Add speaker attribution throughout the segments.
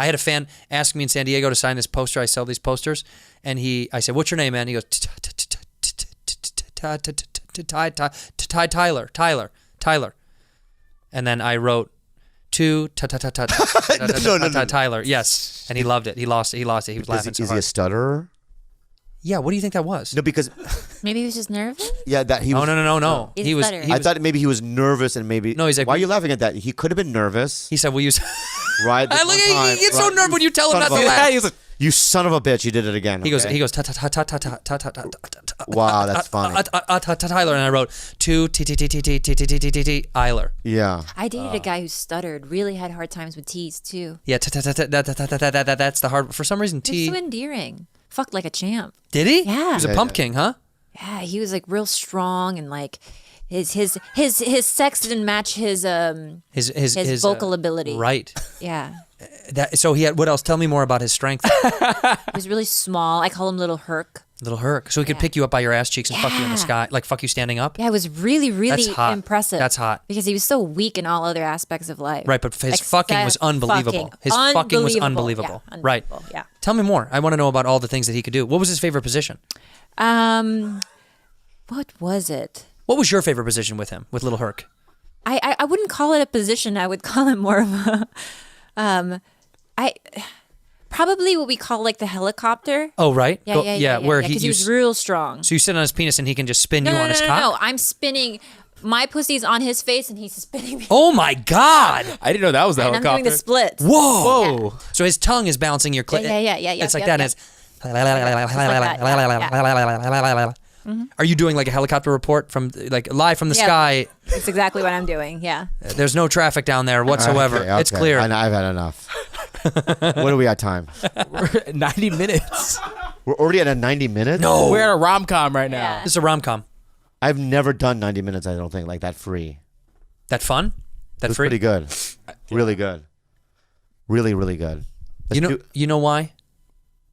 Speaker 1: I had a fan ask me in San Diego to sign this poster. I sell these posters, and I said, "What's your name, man?" He goes, Tyler. And then I wrote Tyler. Yes, and he loved it. He lost it. He was laughing so hard.
Speaker 2: Is he a stutterer?
Speaker 1: Yeah. What do you think that was?
Speaker 2: No, because
Speaker 3: maybe he was just nervous.
Speaker 2: Yeah, that he was.
Speaker 1: No. He was.
Speaker 2: I thought maybe he was nervous and maybe.
Speaker 1: No, he's like,
Speaker 2: why are you laughing at that? He could have been nervous.
Speaker 1: He said, "Will you?"
Speaker 2: Right.
Speaker 1: Look, he gets so nervous when you tell him not to laugh.
Speaker 2: He's like, "You son of a bitch! You did it again."
Speaker 1: He goes.
Speaker 2: Wow, that's funny.
Speaker 1: Tyler, and I wrote Eiler.
Speaker 2: Yeah.
Speaker 3: I dated a guy who stuttered, really had hard times with T's too.
Speaker 1: Yeah, that's the hard. For some reason, T.
Speaker 3: They're so endearing. Fucked like a champ.
Speaker 1: Did he?
Speaker 3: Yeah.
Speaker 1: He was a pump king, huh?
Speaker 3: Yeah, he was like real strong and like his sex didn't match his vocal ability.
Speaker 1: Right.
Speaker 3: Yeah.
Speaker 1: So he had what else? Tell me more about his strength.
Speaker 3: He was really small. I call him Little Herc.
Speaker 1: Little herc. So he could pick you up by your ass cheeks and fuck you in the sky, like fuck you standing up.
Speaker 3: Yeah, it was really impressive.
Speaker 1: That's hot.
Speaker 3: Because he was so weak in all other aspects of life.
Speaker 1: Right, but his fucking was unbelievable. His fucking was unbelievable.
Speaker 3: Yeah,
Speaker 1: right.
Speaker 3: Yeah.
Speaker 1: Tell me more. I want to know about all the things that he could do. What was his favorite position?
Speaker 3: What was it?
Speaker 1: What was your favorite position with him, with Little Herc?
Speaker 3: I wouldn't call it a position. I would call it more of a probably what we call like the helicopter.
Speaker 1: Oh, right.
Speaker 3: Yeah.
Speaker 1: Where
Speaker 3: he was real strong.
Speaker 1: So you sit on his penis and he can just spin you on his cock?
Speaker 3: No, I'm spinning. My pussy's on his face and he's spinning me.
Speaker 1: Oh my God!
Speaker 4: I didn't know that was the
Speaker 3: and
Speaker 4: helicopter.
Speaker 3: I'm doing the splits.
Speaker 1: Whoa!
Speaker 3: Yeah.
Speaker 1: So his tongue is bouncing your clit.
Speaker 3: Yeah.
Speaker 1: It's like that. And it's. Are you doing like a helicopter report from like live from the sky?
Speaker 3: That's exactly what I'm doing. Yeah.
Speaker 1: There's no traffic down there whatsoever.
Speaker 2: Okay.
Speaker 1: It's clear.
Speaker 2: I've had enough. What do we got time?
Speaker 4: 90 minutes.
Speaker 2: We're already at a 90 minutes?
Speaker 1: No.
Speaker 4: We're at a rom-com right now.
Speaker 3: Yeah.
Speaker 1: This is a rom-com.
Speaker 2: I've never done 90 minutes, I don't think, like that free.
Speaker 1: That fun? That
Speaker 2: It was
Speaker 1: free?
Speaker 2: pretty good. Really good. Really, really good.
Speaker 1: You know why?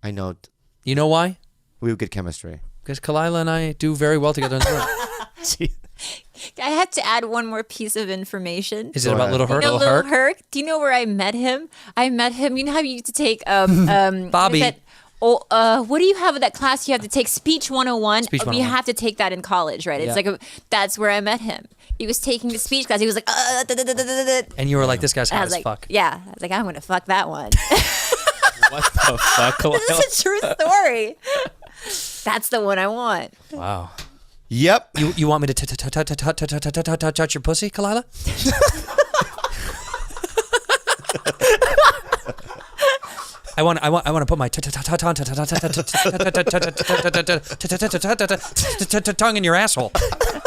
Speaker 2: I know.
Speaker 1: You know why?
Speaker 2: We have good chemistry.
Speaker 1: Because Khalyla and I do very well together in the room.
Speaker 3: I have to add one more piece of information.
Speaker 1: Is it about Little Herc?
Speaker 3: You know Little Herc? Do you know where I met him? I met him. You know how you used to take
Speaker 1: Bobby.
Speaker 3: What do you have in that class? You have to take Speech 101.
Speaker 1: Speech
Speaker 3: You
Speaker 1: 101.
Speaker 3: have to take that in college, right? It's that's where I met him. He was taking the speech class. He was like,
Speaker 1: And you were like, this guy's
Speaker 3: and I
Speaker 1: hot
Speaker 3: was
Speaker 1: as
Speaker 3: like,
Speaker 1: fuck.
Speaker 3: yeah. I was like, I'm gonna fuck that one.
Speaker 4: What the fuck?
Speaker 3: This is a true story. That's the one I want.
Speaker 1: Wow.
Speaker 2: Yep.
Speaker 1: You want me to touch your pussy, Khalyla? I want to put my tongue in your asshole.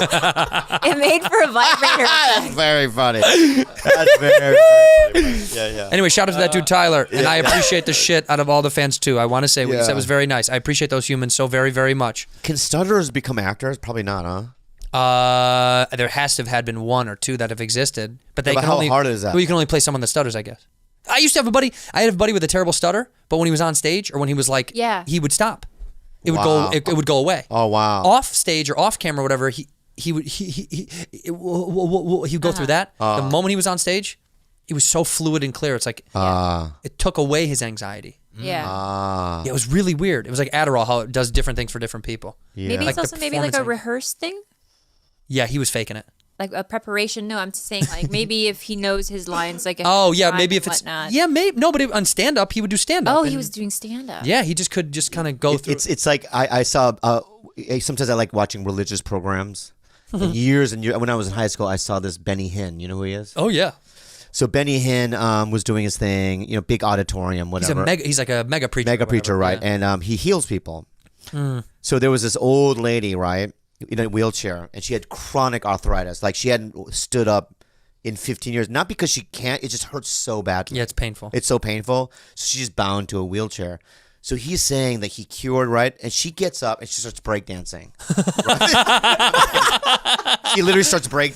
Speaker 3: It made for a vibrator.
Speaker 2: That's very funny. That's very funny. Yeah.
Speaker 1: Anyway, shout out to that dude Tyler, and I appreciate the shit out of all the fans too. I want to say what you said was very nice. I appreciate those humans so very, very much.
Speaker 2: Can stutterers become actors? Probably not, huh?
Speaker 1: There has to have had been one or two that have existed, but they
Speaker 2: But
Speaker 1: can
Speaker 2: how
Speaker 1: only,
Speaker 2: hard is that?
Speaker 1: Well, you can only play someone that stutters, I guess. I used to have a buddy. I had a buddy with a terrible stutter, but when he was on stage or when he was like, he would stop. It would go. It would go away.
Speaker 2: Oh wow!
Speaker 1: Off stage or off camera, or whatever. He would go through that. The moment he was on stage, it was so fluid and clear. It's like it took away his anxiety.
Speaker 3: Yeah.
Speaker 1: It was really weird. It was like Adderall, how it does different things for different people.
Speaker 2: Yeah.
Speaker 3: Maybe
Speaker 1: Like
Speaker 3: it's
Speaker 1: the
Speaker 3: also maybe like a
Speaker 1: performance
Speaker 3: rehearsed thing.
Speaker 1: Yeah, he was faking it.
Speaker 3: Like a preparation. No, I'm just saying like maybe if he knows his lines like
Speaker 1: maybe if it's
Speaker 3: whatnot.
Speaker 1: maybe no, but on stand up he would do stand up.
Speaker 3: Oh, he was doing stand up.
Speaker 1: Yeah, he just could kind of go through.
Speaker 2: It's like I saw. Sometimes I like watching religious programs. Years and years. When I was in high school, I saw this Benny Hinn. You know who he is?
Speaker 1: Oh yeah.
Speaker 2: So Benny Hinn was doing his thing. You know, big auditorium, whatever.
Speaker 1: He's like a mega preacher.
Speaker 2: Mega preacher, right?
Speaker 1: Yeah.
Speaker 2: And he heals people. So there was this old lady, right, in a wheelchair, and she had chronic arthritis. Like she hadn't stood up in 15 years. Not because she can't, it just hurts so badly.
Speaker 1: Yeah, it's painful.
Speaker 2: It's so painful. So she's bound to a wheelchair. So he's saying that he cured, right? And she gets up and she starts breakdancing. Right? She literally starts like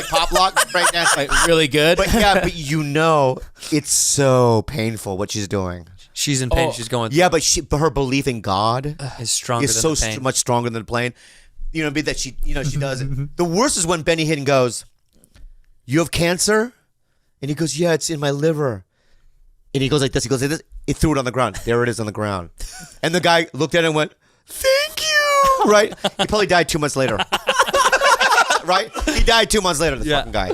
Speaker 2: pop lock, breakdance. Like,
Speaker 4: Really good.
Speaker 2: but you know, it's so painful what she's doing.
Speaker 1: She's in pain. She's going.
Speaker 2: Yeah, but her belief in God
Speaker 1: is stronger
Speaker 2: is
Speaker 1: than
Speaker 2: so
Speaker 1: the pain.
Speaker 2: much stronger than the pain. You know, that she does it. The worst is when Benny Hinn goes, "You have cancer," and he goes, "Yeah, it's in my liver." And he goes like this. He goes like this. He threw it on the ground. There it is on the ground. And the guy looked at it and went, "Thank you." Right? He probably died 2 months later. Right? He died 2 months later. The fucking guy.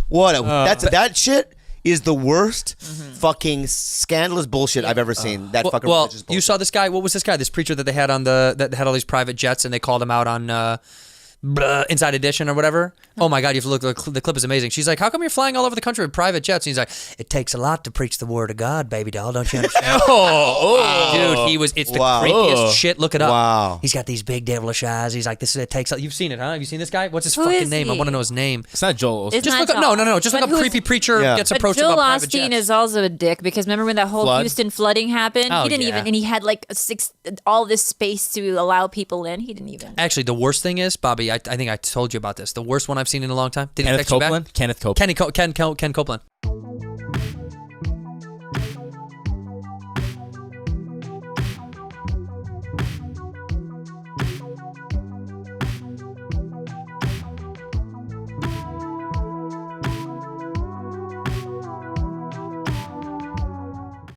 Speaker 2: That shit is the worst fucking scandalous bullshit I've ever seen. That fucking religious bullshit.
Speaker 1: You saw this guy. What was this guy? This preacher that they had on that had all these private jets, and they called him out on Inside Edition or whatever. Oh my God, you have to look. The clip is amazing. She's like, "How come you're flying all over the country with private jets?" And he's like, "It takes a lot to preach the word of God, baby doll. Don't you understand?" Dude, it's the creepiest shit. Look it up.
Speaker 2: Wow.
Speaker 1: He's got these big devilish eyes. He's like, "It takes." You've seen it, huh? Have you seen this guy? What's his fucking name? I want to know his name.
Speaker 4: It's not Joel.
Speaker 3: It's
Speaker 1: Just
Speaker 3: not
Speaker 1: look up. No. Just look up creepy preacher gets approached
Speaker 3: Joel
Speaker 1: about private
Speaker 3: Osteen
Speaker 1: jets.
Speaker 3: is also a dick because remember when that whole Houston flooding happened?
Speaker 1: Oh,
Speaker 3: he didn't even, and he had like all this space to allow people in. He didn't even.
Speaker 1: Actually, the worst thing is, Bobby, I think I told you about this. The worst one I've seen in a long time. Did
Speaker 4: Kenneth Copeland? Kenneth Copeland.
Speaker 1: Ken Copeland.